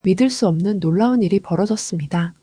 믿을 수 없는 놀라운 일이 벌어졌습니다.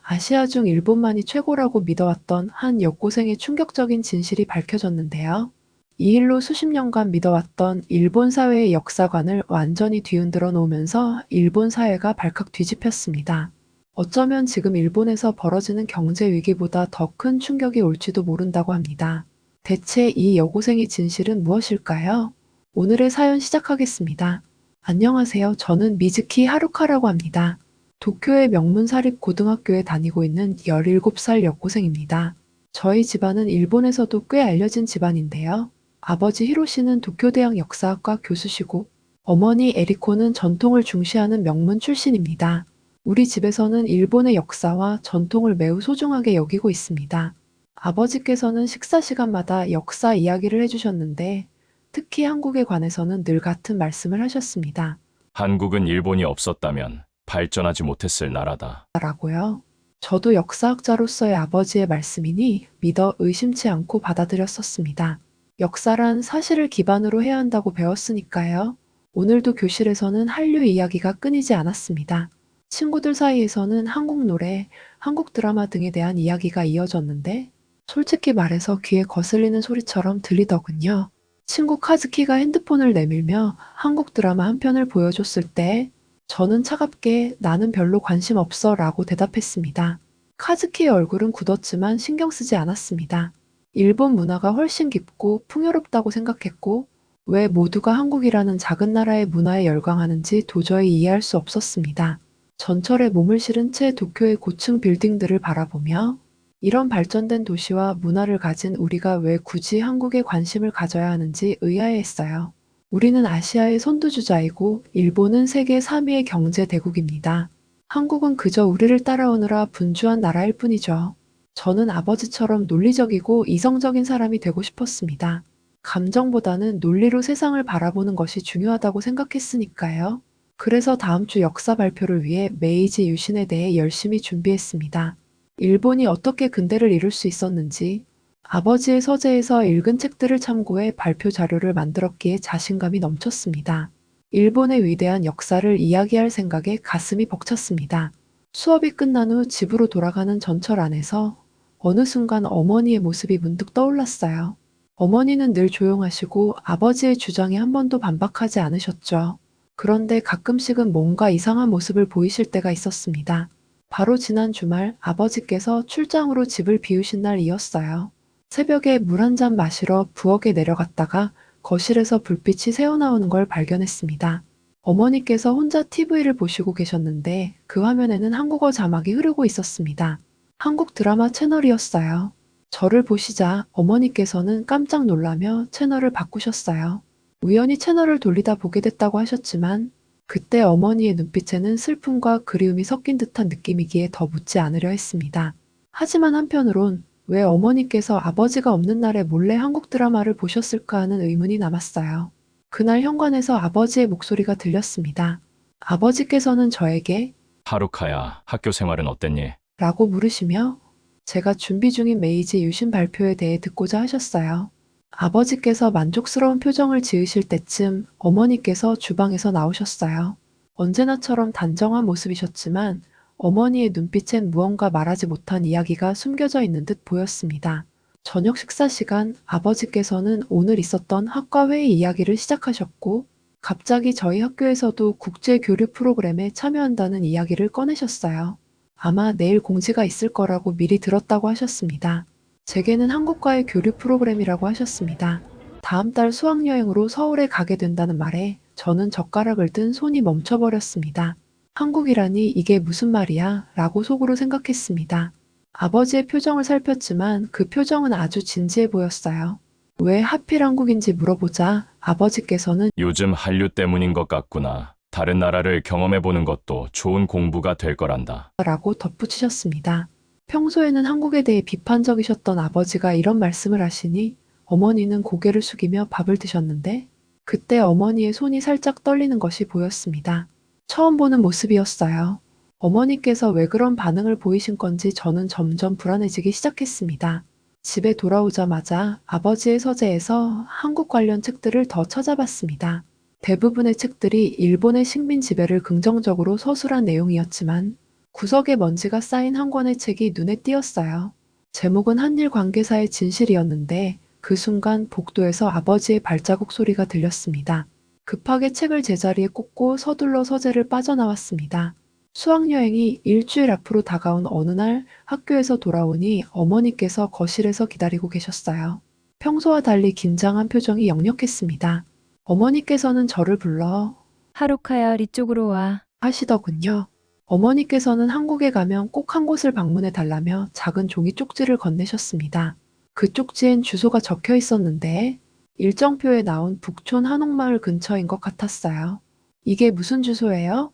아시아 중 일본만이 최고라고 믿어왔던 한 여고생의 충격적인 진실이 밝혀졌는데요. 이 일로 수십 년간 믿어왔던 일본 사회의 역사관을 완전히 뒤흔들어 놓으면서 일본 사회가 발칵 뒤집혔습니다. 어쩌면 지금 일본에서 벌어지는 경제 위기보다 더 큰 충격이 올지도 모른다고 합니다. 대체 이 여고생의 진실은 무엇일까요? 오늘의 사연 시작하겠습니다. 안녕하세요. 저는 미즈키 하루카라고 합니다. 도쿄의 명문 사립 고등학교에 다니고 있는 17살 여고생입니다. 저희 집안은 일본에서도 꽤 알려진 집안인데요. 아버지 히로시는 도쿄대학 역사학과 교수시고 어머니 에리코는 전통을 중시하는 명문 출신입니다. 우리 집에서는 일본의 역사와 전통을 매우 소중하게 여기고 있습니다. 아버지께서는 식사 시간마다 역사 이야기를 해주셨는데 특히 한국에 관해서는 늘 같은 말씀을 하셨습니다. 한국은 일본이 없었다면 발전하지 못했을 나라다. 라고요. 저도 역사학자로서의 아버지의 말씀이니 믿어 의심치 않고 받아들였었습니다. 역사란 사실을 기반으로 해야 한다고 배웠으니까요. 오늘도 교실에서는 한류 이야기가 끊이지 않았습니다. 친구들 사이에서는 한국 노래, 한국 드라마 등에 대한 이야기가 이어졌는데 솔직히 말해서 귀에 거슬리는 소리처럼 들리더군요. 친구 카즈키가 핸드폰을 내밀며 한국 드라마 한 편을 보여줬을 때 저는 차갑게 나는 별로 관심 없어 라고 대답했습니다. 카즈키의 얼굴은 굳었지만 신경 쓰지 않았습니다. 일본 문화가 훨씬 깊고 풍요롭다고 생각했고 왜 모두가 한국이라는 작은 나라의 문화에 열광하는지 도저히 이해할 수 없었습니다. 전철에 몸을 실은 채 도쿄의 고층 빌딩들을 바라보며 이런 발전된 도시와 문화를 가진 우리가 왜 굳이 한국에 관심을 가져야 하는지 의아해했어요. 우리는 아시아의 선두주자이고 일본은 세계 3위의 경제 대국입니다. 한국은 그저 우리를 따라오느라 분주한 나라일 뿐이죠. 저는 아버지처럼 논리적이고 이성적인 사람이 되고 싶었습니다. 감정보다는 논리로 세상을 바라보는 것이 중요하다고 생각했으니까요. 그래서 다음 주 역사 발표를 위해 메이지 유신에 대해 열심히 준비했습니다. 일본이 어떻게 근대를 이룰 수 있었는지, 아버지의 서재에서 읽은 책들을 참고해 발표 자료를 만들었기에 자신감이 넘쳤습니다. 일본의 위대한 역사를 이야기할 생각에 가슴이 벅찼습니다. 수업이 끝난 후 집으로 돌아가는 전철 안에서 어느 순간 어머니의 모습이 문득 떠올랐어요. 어머니는 늘 조용하시고 아버지의 주장에 한 번도 반박하지 않으셨죠. 그런데 가끔씩은 뭔가 이상한 모습을 보이실 때가 있었습니다. 바로 지난 주말 아버지께서 출장으로 집을 비우신 날이었어요. 새벽에 물 한 잔 마시러 부엌에 내려갔다가 거실에서 불빛이 새어나오는 걸 발견했습니다. 어머니께서 혼자 TV를 보시고 계셨는데 그 화면에는 한국어 자막이 흐르고 있었습니다. 한국 드라마 채널이었어요. 저를 보시자 어머니께서는 깜짝 놀라며 채널을 바꾸셨어요. 우연히 채널을 돌리다 보게 됐다고 하셨지만 그때 어머니의 눈빛에는 슬픔과 그리움이 섞인 듯한 느낌이기에 더 묻지 않으려 했습니다. 하지만 한편으론 왜 어머니께서 아버지가 없는 날에 몰래 한국 드라마를 보셨을까 하는 의문이 남았어요. 그날 현관에서 아버지의 목소리가 들렸습니다. 아버지께서는 저에게 하루카야, 학교 생활은 어땠니? 라고 물으시며 제가 준비 중인 메이지 유신 발표에 대해 듣고자 하셨어요. 아버지께서 만족스러운 표정을 지으실 때쯤 어머니께서 주방에서 나오셨어요. 언제나처럼 단정한 모습이셨지만 어머니의 눈빛엔 무언가 말하지 못한 이야기가 숨겨져 있는 듯 보였습니다. 저녁 식사 시간 아버지께서는 오늘 있었던 학과 회의 이야기를 시작하셨고 갑자기 저희 학교에서도 국제 교류 프로그램에 참여한다는 이야기를 꺼내셨어요. 아마 내일 공지가 있을 거라고 미리 들었다고 하셨습니다. 제게는 한국과의 교류 프로그램이라고 하셨습니다. 다음 달 수학여행으로 서울에 가게 된다는 말에 저는 젓가락을 든 손이 멈춰버렸습니다. 한국이라니 이게 무슨 말이야? 라고 속으로 생각했습니다. 아버지의 표정을 살폈지만 그 표정은 아주 진지해 보였어요. 왜 하필 한국인지 물어보자 아버지께서는 요즘 한류 때문인 것 같구나. 다른 나라를 경험해보는 것도 좋은 공부가 될 거란다. 라고 덧붙이셨습니다. 평소에는 한국에 대해 비판적이셨던 아버지가 이런 말씀을 하시니 어머니는 고개를 숙이며 밥을 드셨는데 그때 어머니의 손이 살짝 떨리는 것이 보였습니다. 처음 보는 모습이었어요. 어머니께서 왜 그런 반응을 보이신 건지 저는 점점 불안해지기 시작했습니다. 집에 돌아오자마자 아버지의 서재에서 한국 관련 책들을 더 찾아봤습니다. 대부분의 책들이 일본의 식민 지배를 긍정적으로 서술한 내용이었지만 구석에 먼지가 쌓인 한 권의 책이 눈에 띄었어요. 제목은 한일 관계사의 진실이었는데 그 순간 복도에서 아버지의 발자국 소리가 들렸습니다. 급하게 책을 제자리에 꽂고 서둘러 서재를 빠져나왔습니다. 수학여행이 일주일 앞으로 다가온 어느 날 학교에서 돌아오니 어머니께서 거실에서 기다리고 계셨어요. 평소와 달리 긴장한 표정이 역력했습니다. 어머니께서는 저를 불러 하루카야, 이쪽으로 와. 하시더군요. 어머니께서는 한국에 가면 꼭 한 곳을 방문해 달라며 작은 종이 쪽지를 건네셨습니다. 그 쪽지엔 주소가 적혀 있었는데 일정표에 나온 북촌 한옥마을 근처인 것 같았어요. 이게 무슨 주소예요?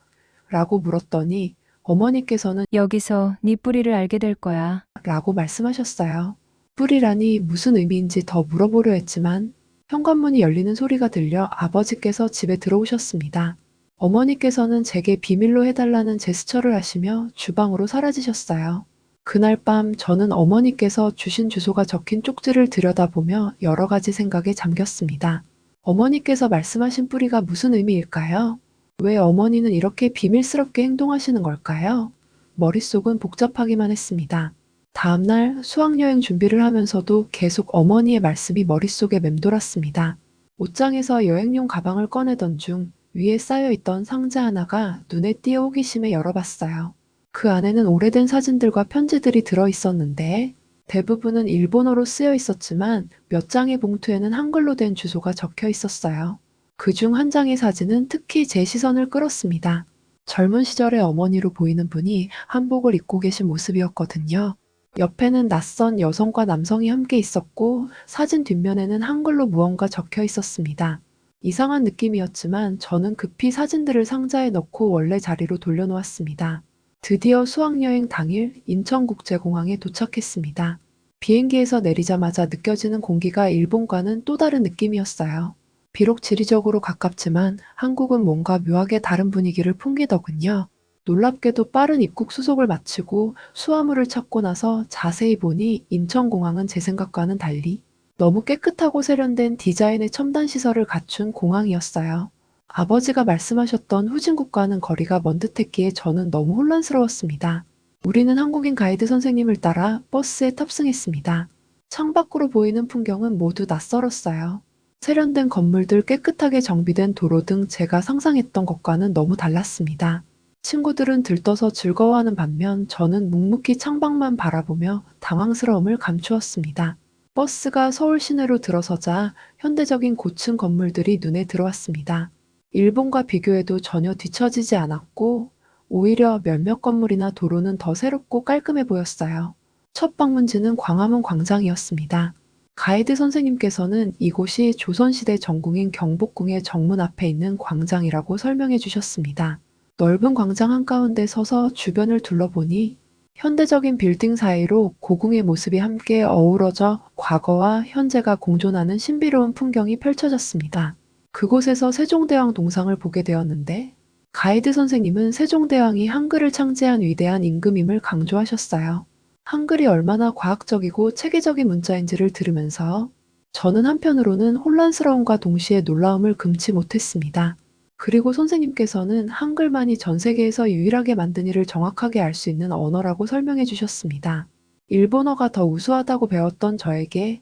라고 물었더니 어머니께서는 여기서 네 뿌리를 알게 될 거야. 라고 말씀하셨어요. 뿌리라니 무슨 의미인지 더 물어보려 했지만 현관문이 열리는 소리가 들려 아버지께서 집에 들어오셨습니다. 어머니께서는 제게 비밀로 해달라는 제스처를 하시며 주방으로 사라지셨어요. 그날 밤 저는 어머니께서 주신 주소가 적힌 쪽지를 들여다보며 여러 가지 생각에 잠겼습니다. 어머니께서 말씀하신 뿌리가 무슨 의미일까요? 왜 어머니는 이렇게 비밀스럽게 행동하시는 걸까요? 머릿속은 복잡하기만 했습니다. 다음날 수학여행 준비를 하면서도 계속 어머니의 말씀이 머릿속에 맴돌았습니다. 옷장에서 여행용 가방을 꺼내던 중 위에 쌓여있던 상자 하나가 눈에 띄어 호기심에 열어봤어요. 그 안에는 오래된 사진들과 편지들이 들어있었는데 대부분은 일본어로 쓰여 있었지만 몇 장의 봉투에는 한글로 된 주소가 적혀 있었어요. 그중 한 장의 사진은 특히 제 시선을 끌었습니다. 젊은 시절의 어머니로 보이는 분이 한복을 입고 계신 모습이었거든요. 옆에는 낯선 여성과 남성이 함께 있었고 사진 뒷면에는 한글로 무언가 적혀 있었습니다. 이상한 느낌이었지만 저는 급히 사진들을 상자에 넣고 원래 자리로 돌려놓았습니다. 드디어 수학여행 당일 인천국제공항에 도착했습니다. 비행기에서 내리자마자 느껴지는 공기가 일본과는 또 다른 느낌이었어요. 비록 지리적으로 가깝지만 한국은 뭔가 묘하게 다른 분위기를 풍기더군요. 놀랍게도 빠른 입국 수속을 마치고 수화물을 찾고 나서 자세히 보니 인천공항은 제 생각과는 달리 너무 깨끗하고 세련된 디자인의 첨단 시설을 갖춘 공항이었어요. 아버지가 말씀하셨던 후진국과는 거리가 먼 듯했기에 저는 너무 혼란스러웠습니다. 우리는 한국인 가이드 선생님을 따라 버스에 탑승했습니다. 창밖으로 보이는 풍경은 모두 낯설었어요. 세련된 건물들, 깨끗하게 정비된 도로 등 제가 상상했던 것과는 너무 달랐습니다. 친구들은 들떠서 즐거워하는 반면 저는 묵묵히 창밖만 바라보며 당황스러움을 감추었습니다. 버스가 서울 시내로 들어서자 현대적인 고층 건물들이 눈에 들어왔습니다. 일본과 비교해도 전혀 뒤처지지 않았고 오히려 몇몇 건물이나 도로는 더 새롭고 깔끔해 보였어요. 첫 방문지는 광화문 광장이었습니다. 가이드 선생님께서는 이곳이 조선시대 전궁인 경복궁의 정문 앞에 있는 광장이라고 설명해 주셨습니다. 넓은 광장 한가운데 서서 주변을 둘러보니 현대적인 빌딩 사이로 고궁의 모습이 함께 어우러져 과거와 현재가 공존하는 신비로운 풍경이 펼쳐졌습니다. 그곳에서 세종대왕 동상을 보게 되었는데 가이드 선생님은 세종대왕이 한글을 창제한 위대한 임금임을 강조하셨어요. 한글이 얼마나 과학적이고 체계적인 문자인지를 들으면서 저는 한편으로는 혼란스러움과 동시에 놀라움을 금치 못했습니다. 그리고 선생님께서는 한글만이 전 세계에서 유일하게 만든 일을 정확하게 알 수 있는 언어라고 설명해 주셨습니다. 일본어가 더 우수하다고 배웠던 저에게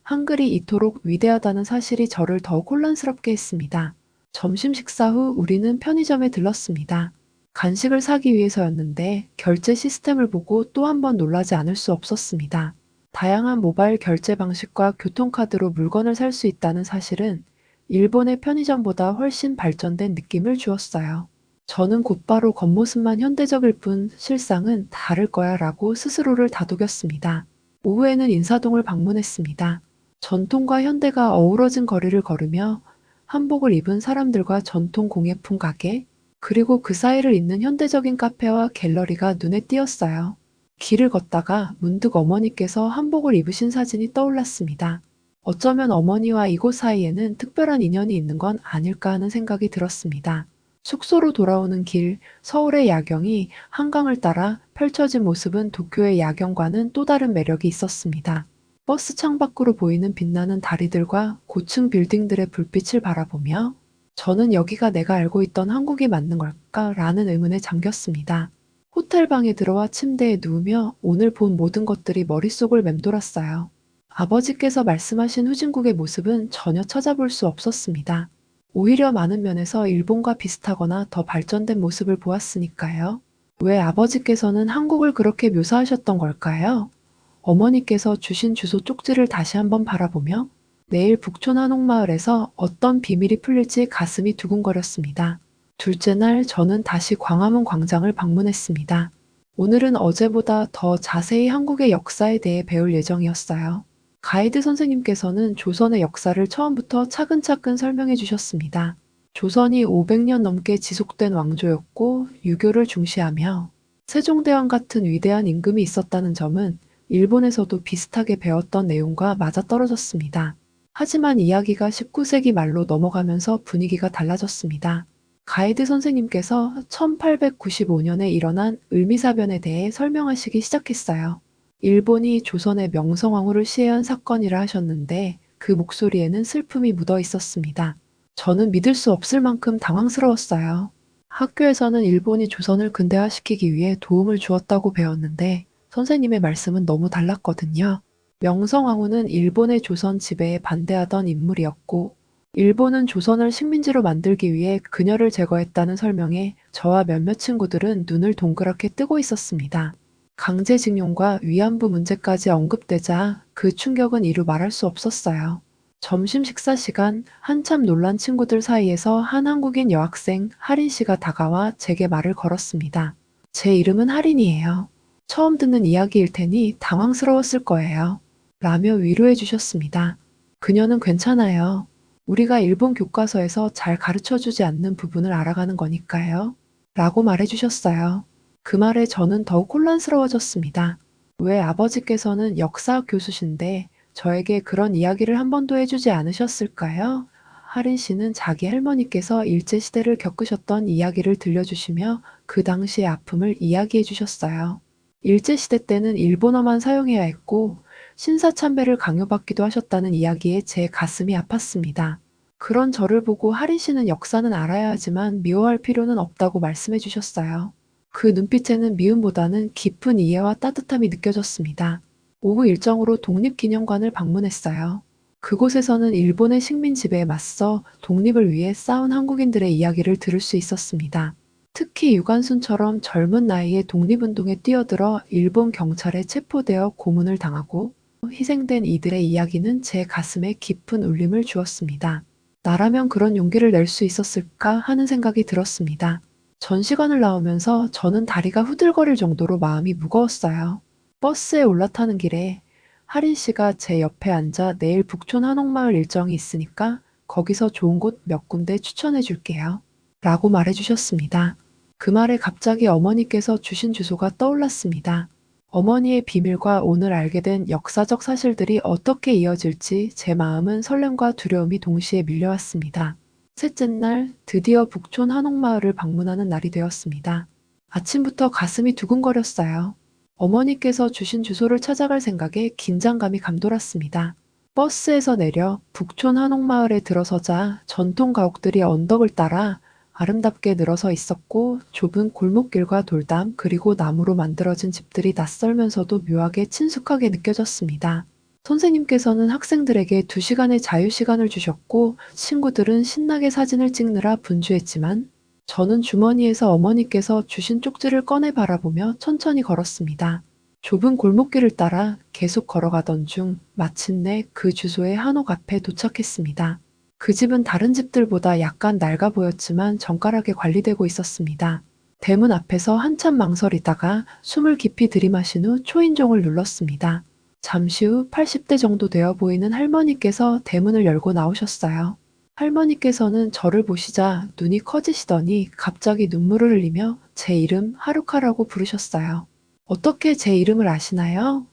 한글이 이토록 위대하다는 사실이 저를 더욱 혼란스럽게 했습니다. 점심 식사 후 우리는 편의점에 들렀습니다. 간식을 사기 위해서였는데 결제 시스템을 보고 또 한 번 놀라지 않을 수 없었습니다. 다양한 모바일 결제 방식과 교통카드로 물건을 살 수 있다는 사실은 일본의 편의점보다 훨씬 발전된 느낌을 주었어요. 저는 곧바로 겉모습만 현대적일 뿐 실상은 다를 거야 라고 스스로를 다독였습니다. 오후에는 인사동을 방문했습니다. 전통과 현대가 어우러진 거리를 걸으며 한복을 입은 사람들과 전통 공예품 가게, 그리고 그 사이를 잇는 현대적인 카페와 갤러리가 눈에 띄었어요. 길을 걷다가 문득 어머니께서 한복을 입으신 사진이 떠올랐습니다. 어쩌면 어머니와 이곳 사이에는 특별한 인연이 있는 건 아닐까 하는 생각이 들었습니다. 숙소로 돌아오는 길, 서울의 야경이 한강을 따라 펼쳐진 모습은 도쿄의 야경과는 또 다른 매력이 있었습니다. 버스 창밖으로 보이는 빛나는 다리들과 고층 빌딩들의 불빛을 바라보며 저는 여기가 내가 알고 있던 한국이 맞는 걸까라는 의문에 잠겼습니다. 호텔방에 들어와 침대에 누우며 오늘 본 모든 것들이 머릿속을 맴돌았어요. 아버지께서 말씀하신 후진국의 모습은 전혀 찾아볼 수 없었습니다. 오히려 많은 면에서 일본과 비슷하거나 더 발전된 모습을 보았으니까요. 왜 아버지께서는 한국을 그렇게 묘사하셨던 걸까요? 어머니께서 주신 주소 쪽지를 다시 한번 바라보며 내일 북촌 한옥마을에서 어떤 비밀이 풀릴지 가슴이 두근거렸습니다. 둘째 날 저는 다시 광화문 광장을 방문했습니다. 오늘은 어제보다 더 자세히 한국의 역사에 대해 배울 예정이었어요. 가이드 선생님께서는 조선의 역사를 처음부터 차근차근 설명해 주셨습니다. 조선이 500년 넘게 지속된 왕조였고 유교를 중시하며 세종대왕 같은 위대한 임금이 있었다는 점은 일본에서도 비슷하게 배웠던 내용과 맞아떨어졌습니다. 하지만 이야기가 19세기 말로 넘어가면서 분위기가 달라졌습니다. 가이드 선생님께서 1895년에 일어난 을미사변에 대해 설명하시기 시작했어요. 일본이 조선의 명성황후를 시해한 사건이라 하셨는데 그 목소리에는 슬픔이 묻어 있었습니다. 저는 믿을 수 없을 만큼 당황스러웠어요. 학교에서는 일본이 조선을 근대화시키기 위해 도움을 주었다고 배웠는데 선생님의 말씀은 너무 달랐거든요. 명성황후는 일본의 조선 지배에 반대하던 인물이었고 일본은 조선을 식민지로 만들기 위해 그녀를 제거했다는 설명에 저와 몇몇 친구들은 눈을 동그랗게 뜨고 있었습니다. 강제징용과 위안부 문제까지 언급되자 그 충격은 이루 말할 수 없었어요. 점심 식사 시간 한참 놀란 친구들 사이에서 한 한국인 여학생 하린 씨가 다가와 제게 말을 걸었습니다. 제 이름은 하린이에요. 처음 듣는 이야기일 테니 당황스러웠을 거예요. 라며 위로해 주셨습니다. 그녀는 괜찮아요. 우리가 일본 교과서에서 잘 가르쳐 주지 않는 부분을 알아가는 거니까요. 라고 말해 주셨어요. 그 말에 저는 더욱 혼란스러워졌습니다. 왜 아버지께서는 역사학 교수신데 저에게 그런 이야기를 한 번도 해주지 않으셨을까요? 하린 씨는 자기 할머니께서 일제시대를 겪으셨던 이야기를 들려주시며 그 당시의 아픔을 이야기해 주셨어요. 일제시대 때는 일본어만 사용해야 했고 신사참배를 강요받기도 하셨다는 이야기에 제 가슴이 아팠습니다. 그런 저를 보고 하린 씨는 역사는 알아야 하지만 미워할 필요는 없다고 말씀해 주셨어요. 그 눈빛에는 미움보다는 깊은 이해와 따뜻함이 느껴졌습니다. 오후 일정으로 독립기념관을 방문했어요. 그곳에서는 일본의 식민 지배에 맞서 독립을 위해 싸운 한국인들의 이야기를 들을 수 있었습니다. 특히 유관순처럼 젊은 나이에 독립운동에 뛰어들어 일본 경찰에 체포되어 고문을 당하고 희생된 이들의 이야기는 제 가슴에 깊은 울림을 주었습니다. 나라면 그런 용기를 낼 수 있었을까 하는 생각이 들었습니다. 전시관을 나오면서 저는 다리가 후들거릴 정도로 마음이 무거웠어요. 버스에 올라타는 길에 하린 씨가 제 옆에 앉아 내일 북촌 한옥마을 일정이 있으니까 거기서 좋은 곳 몇 군데 추천해 줄게요. 라고 말해 주셨습니다. 그 말에 갑자기 어머니께서 주신 주소가 떠올랐습니다. 어머니의 비밀과 오늘 알게 된 역사적 사실들이 어떻게 이어질지 제 마음은 설렘과 두려움이 동시에 밀려왔습니다. 셋째 날 드디어 북촌 한옥마을을 방문하는 날이 되었습니다. 아침부터 가슴이 두근거렸어요. 어머니께서 주신 주소를 찾아갈 생각에 긴장감이 감돌았습니다. 버스에서 내려 북촌 한옥마을에 들어서자 전통 가옥들이 언덕을 따라 아름답게 늘어서 있었고 좁은 골목길과 돌담 그리고 나무로 만들어진 집들이 낯설면서도 묘하게 친숙하게 느껴졌습니다. 선생님께서는 학생들에게 2시간의 자유시간을 주셨고 친구들은 신나게 사진을 찍느라 분주했지만 저는 주머니에서 어머니께서 주신 쪽지를 꺼내 바라보며 천천히 걸었습니다. 좁은 골목길을 따라 계속 걸어가던 중 마침내 그 주소의 한옥 앞에 도착했습니다. 그 집은 다른 집들보다 약간 낡아 보였지만 정갈하게 관리되고 있었습니다. 대문 앞에서 한참 망설이다가 숨을 깊이 들이마신 후 초인종을 눌렀습니다. 잠시 후 80대 정도 되어 보이는 할머니께서 대문을 열고 나오셨어요. 할머니께서는 저를 보시자 눈이 커지시더니 갑자기 눈물을 흘리며 제 이름 하루카라고 부르셨어요. 어떻게 제 이름을 아시나요?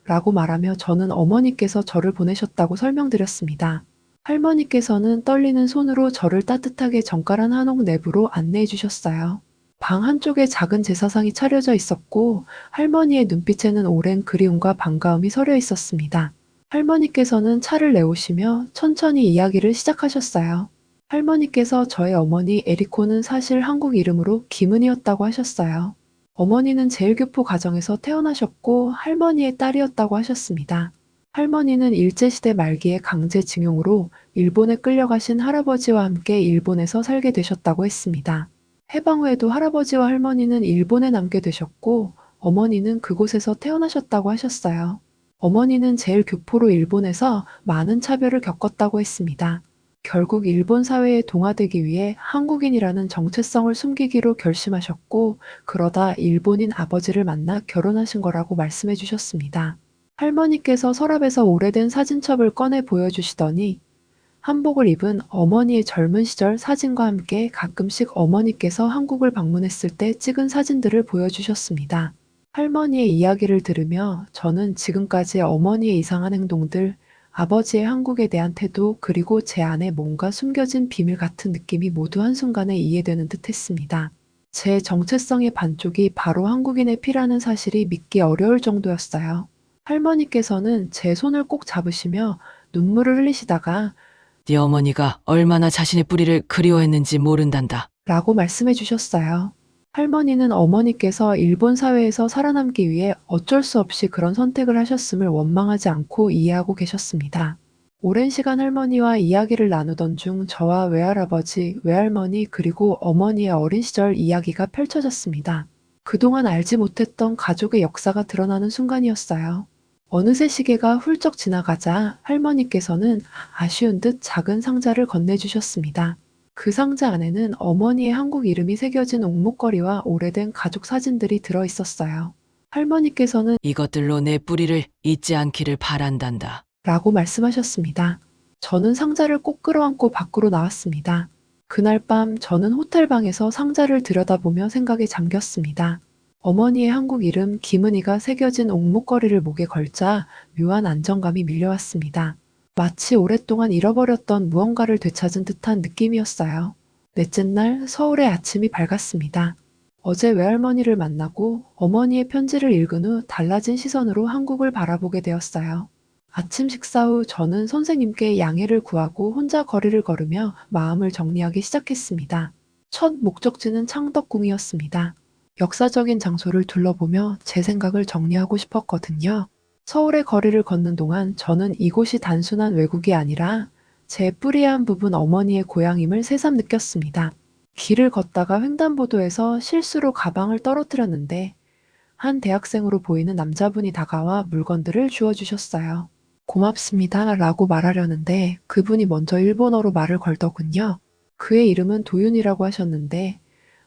라고 말하며 저는 어머니께서 저를 보내셨다고 설명드렸습니다. 할머니께서는 떨리는 손으로 저를 따뜻하게 정갈한 한옥 내부로 안내해 주셨어요. 방 한쪽에 작은 제사상이 차려져 있었고 할머니의 눈빛에는 오랜 그리움과 반가움이 서려 있었습니다. 할머니께서는 차를 내오시며 천천히 이야기를 시작하셨어요. 할머니께서 저의 어머니 에리코는 사실 한국 이름으로 김은이었다고 하셨어요. 어머니는 제일교포 가정에서 태어나셨고 할머니의 딸이었다고 하셨습니다. 할머니는 일제시대 말기에 강제징용으로 일본에 끌려가신 할아버지와 함께 일본에서 살게 되셨다고 했습니다. 해방 후에도 할아버지와 할머니는 일본에 남게 되셨고 어머니는 그곳에서 태어나셨다고 하셨어요. 어머니는 제일교포로 일본에서 많은 차별을 겪었다고 했습니다. 결국 일본 사회에 동화되기 위해 한국인이라는 정체성을 숨기기로 결심하셨고 그러다 일본인 아버지를 만나 결혼하신 거라고 말씀해 주셨습니다. 할머니께서 서랍에서 오래된 사진첩을 꺼내 보여주시더니 한복을 입은 어머니의 젊은 시절 사진과 함께 가끔씩 어머니께서 한국을 방문했을 때 찍은 사진들을 보여주셨습니다. 할머니의 이야기를 들으며 저는 지금까지 어머니의 이상한 행동들, 아버지의 한국에 대한 태도, 그리고 제 안에 뭔가 숨겨진 비밀 같은 느낌이 모두 한순간에 이해되는 듯 했습니다. 제 정체성의 반쪽이 바로 한국인의 피라는 사실이 믿기 어려울 정도였어요. 할머니께서는 제 손을 꼭 잡으시며 눈물을 흘리시다가 네 어머니가 얼마나 자신의 뿌리를 그리워했는지 모른단다. 라고 말씀해 주셨어요. 할머니는 어머니께서 일본 사회에서 살아남기 위해 어쩔 수 없이 그런 선택을 하셨음을 원망하지 않고 이해하고 계셨습니다. 오랜 시간 할머니와 이야기를 나누던 중 저와 외할아버지, 외할머니 그리고 어머니의 어린 시절 이야기가 펼쳐졌습니다. 그동안 알지 못했던 가족의 역사가 드러나는 순간이었어요. 어느새 시계가 훌쩍 지나가자 할머니께서는 아쉬운 듯 작은 상자를 건네주셨습니다. 그 상자 안에는 어머니의 한국 이름이 새겨진 옥목걸이와 오래된 가족 사진들이 들어 있었어요. 할머니께서는 이것들로 내 뿌리를 잊지 않기를 바란단다. 라고 말씀하셨습니다. 저는 상자를 꼭 끌어안고 밖으로 나왔습니다. 그날 밤 저는 호텔방에서 상자를 들여다보며 생각에 잠겼습니다. 어머니의 한국 이름 김은희가 새겨진 옥목걸이를 목에 걸자 묘한 안정감이 밀려왔습니다. 마치 오랫동안 잃어버렸던 무언가를 되찾은 듯한 느낌이었어요. 넷째 날 서울의 아침이 밝았습니다. 어제 외할머니를 만나고 어머니의 편지를 읽은 후 달라진 시선으로 한국을 바라보게 되었어요. 아침 식사 후 저는 선생님께 양해를 구하고 혼자 거리를 걸으며 마음을 정리하기 시작했습니다. 첫 목적지는 창덕궁이었습니다. 역사적인 장소를 둘러보며 제 생각을 정리하고 싶었거든요. 서울의 거리를 걷는 동안 저는 이곳이 단순한 외국이 아니라 제 뿌리한 부분 어머니의 고향임을 새삼 느꼈습니다. 길을 걷다가 횡단보도에서 실수로 가방을 떨어뜨렸는데 한 대학생으로 보이는 남자분이 다가와 물건들을 주워주셨어요. 고맙습니다 라고 말하려는데 그분이 먼저 일본어로 말을 걸더군요. 그의 이름은 도윤이라고 하셨는데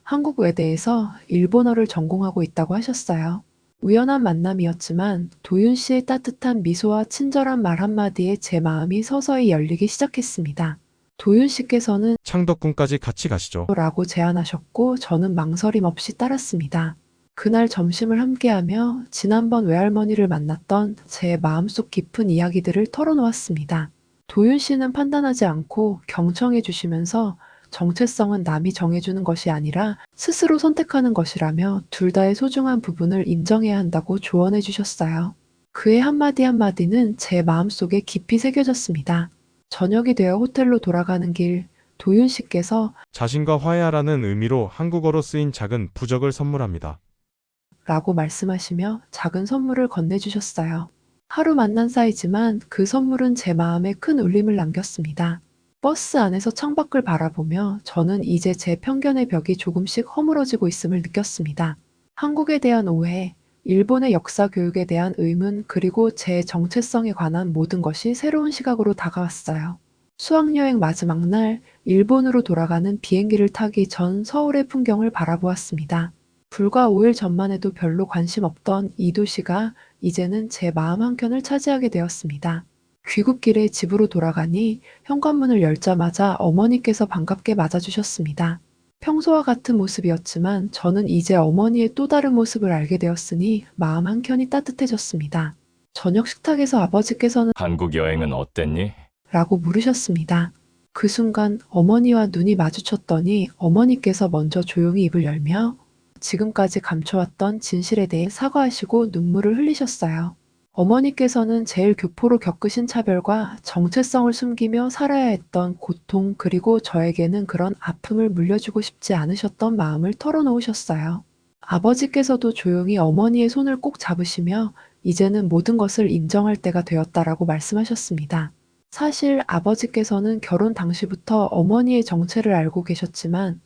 한국 외대에서 일본어를 전공하고 있다고 하셨어요. 우연한 만남이었지만 도윤 씨의 따뜻한 미소와 친절한 말 한마디에 제 마음이 서서히 열리기 시작했습니다. 도윤 씨께서는 창덕궁까지 같이 가시죠. 라고 제안하셨고 저는 망설임 없이 따랐습니다. 그날 점심을 함께하며 지난번 외할머니를 만났던 제 마음속 깊은 이야기들을 털어놓았습니다. 도윤 씨는 판단하지 않고 경청해 주시면서 정체성은 남이 정해주는 것이 아니라 스스로 선택하는 것이라며 둘 다의 소중한 부분을 인정해야 한다고 조언해 주셨어요. 그의 한마디 한마디는 제 마음속에 깊이 새겨졌습니다. 저녁이 되어 호텔로 돌아가는 길, 도윤 씨께서 자신과 화해하라는 의미로 한국어로 쓰인 작은 부적을 선물합니다. 라고 말씀하시며 작은 선물을 건네주셨어요. 하루 만난 사이지만 그 선물은 제 마음에 큰 울림을 남겼습니다. 버스 안에서 창밖을 바라보며 저는 이제 제 편견의 벽이 조금씩 허물어지고 있음을 느꼈습니다. 한국에 대한 오해, 일본의 역사 교육에 대한 의문, 그리고 제 정체성에 관한 모든 것이 새로운 시각으로 다가왔어요. 수학여행 마지막 날, 일본으로 돌아가는 비행기를 타기 전 서울의 풍경을 바라보았습니다. 불과 5일 전만 해도 별로 관심 없던 이 도시가 이제는 제 마음 한켠을 차지하게 되었습니다. 귀국길에 집으로 돌아가니 현관문을 열자마자 어머니께서 반갑게 맞아주셨습니다. 평소와 같은 모습이었지만 저는 이제 어머니의 또 다른 모습을 알게 되었으니 마음 한켠이 따뜻해졌습니다. 저녁 식탁에서 아버지께서는 한국 여행은 어땠니? 라고 물으셨습니다. 그 순간 어머니와 눈이 마주쳤더니 어머니께서 먼저 조용히 입을 열며 지금까지 감춰왔던 진실에 대해 사과하시고 눈물을 흘리셨어요. 어머니께서는 제일 교포로 겪으신 차별과 정체성을 숨기며 살아야 했던 고통, 그리고 저에게는 그런 아픔을 물려주고 싶지 않으셨던 마음을 털어놓으셨어요. 아버지께서도 조용히 어머니의 손을 꼭 잡으시며 이제는 모든 것을 인정할 때가 되었다라고 말씀하셨습니다. 사실 아버지께서는 결혼 당시부터 어머니의 정체를 알고 계셨지만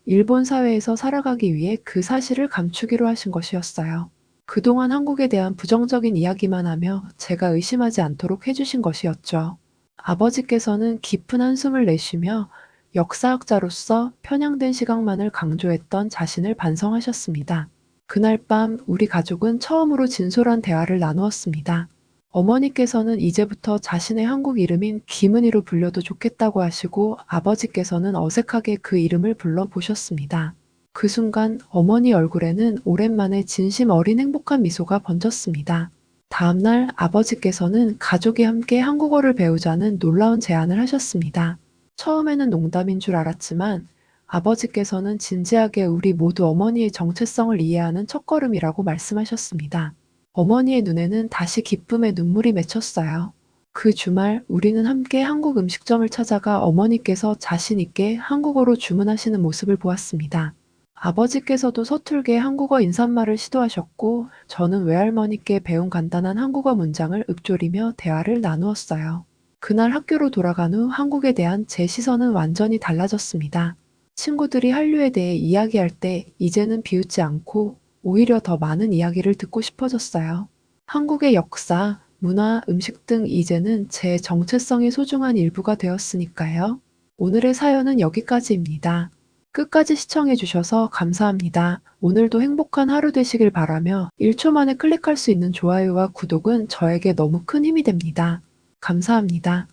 일본 사회에서 살아가기 위해 그 사실을 감추기로 하신 것이었어요. 그동안 한국에 대한 부정적인 이야기만 하며 제가 의심하지 않도록 해주신 것이었죠. 아버지께서는 깊은 한숨을 내쉬며 역사학자로서 편향된 시각만을 강조했던 자신을 반성하셨습니다. 그날 밤 우리 가족은 처음으로 진솔한 대화를 나누었습니다. 어머니께서는 이제부터 자신의 한국 이름인 김은희로 불려도 좋겠다고 하시고 아버지께서는 어색하게 그 이름을 불러보셨습니다. 그 순간 어머니 얼굴에는 오랜만에 진심 어린 행복한 미소가 번졌습니다. 다음날 아버지께서는 가족이 함께 한국어를 배우자는 놀라운 제안을 하셨습니다. 처음에는 농담인 줄 알았지만 아버지께서는 진지하게 우리 모두 어머니의 정체성을 이해하는 첫걸음이라고 말씀하셨습니다. 어머니의 눈에는 다시 기쁨의 눈물이 맺혔어요. 그 주말 우리는 함께 한국 음식점을 찾아가 어머니께서 자신 있게 한국어로 주문하시는 모습을 보았습니다. 아버지께서도 서툴게 한국어 인사말을 시도하셨고 저는 외할머니께 배운 간단한 한국어 문장을 읊조리며 대화를 나누었어요. 그날 학교로 돌아간 후 한국에 대한 제 시선은 완전히 달라졌습니다. 친구들이 한류에 대해 이야기할 때 이제는 비웃지 않고 오히려 더 많은 이야기를 듣고 싶어졌어요. 한국의 역사, 문화, 음식 등 이제는 제 정체성의 소중한 일부가 되었으니까요. 오늘의 사연은 여기까지입니다. 끝까지 시청해주셔서 감사합니다. 오늘도 행복한 하루 되시길 바라며 1초 만에 클릭할 수 있는 좋아요와 구독은 저에게 너무 큰 힘이 됩니다. 감사합니다.